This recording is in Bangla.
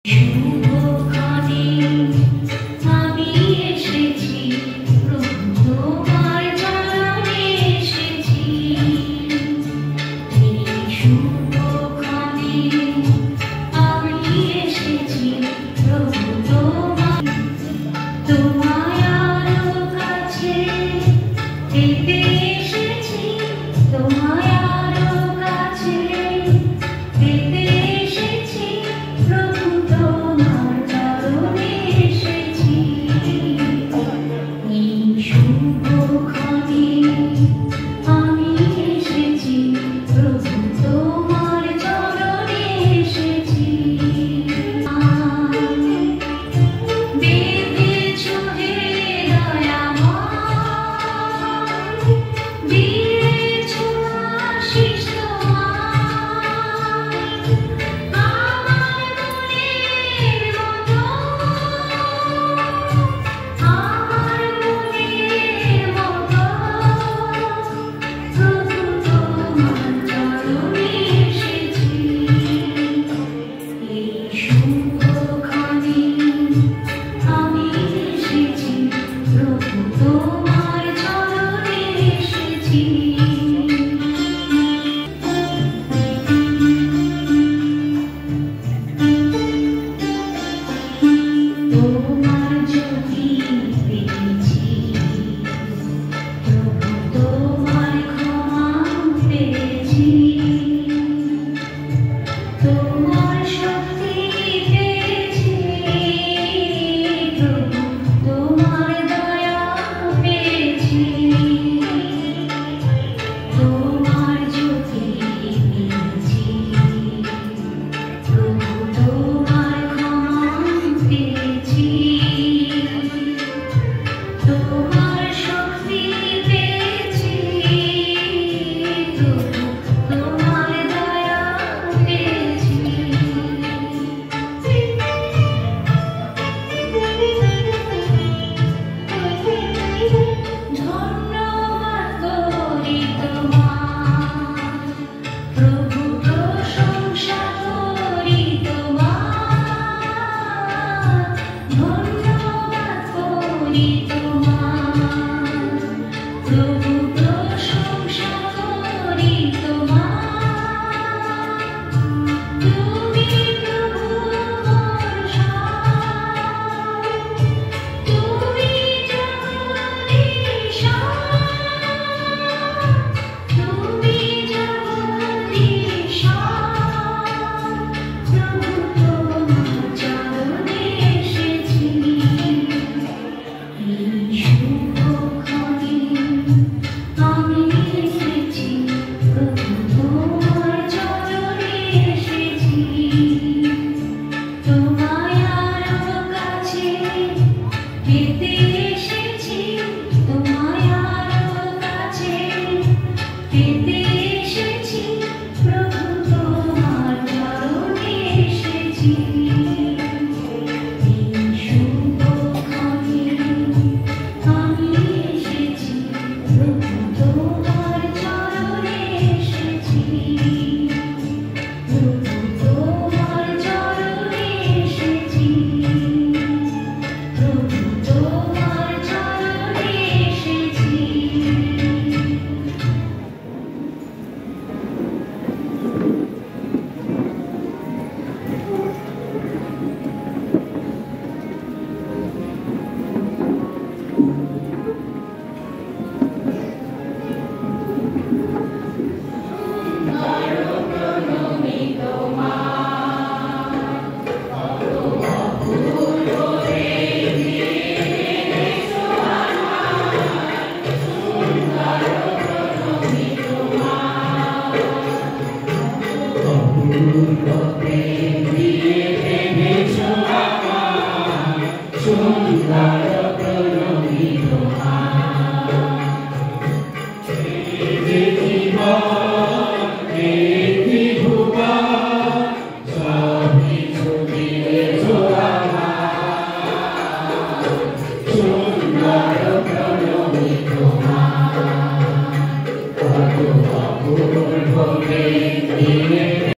শুভক্ষণে আমি এসেছি, প্রভু তোমার চরণে এসেছি। এই শুভক্ষণে আমি এসেছি, প্রভু তোমায় আরো কাছে পেতে এসেছি, তোমায় আরো কাছে পেতে এসেছি, প্রভু তোমার চরণে এসেছি। এই শুভক্ষণে আমি এসেছি, প্রভু তোমার চরণে এসেছি। বেঁধেছো হে দয়াময়, দিয়েছো আশিস তোমায়, আমার মনের মতো, আমার মনের মতো, প্রভু তোমার চরণে এসেছি। এই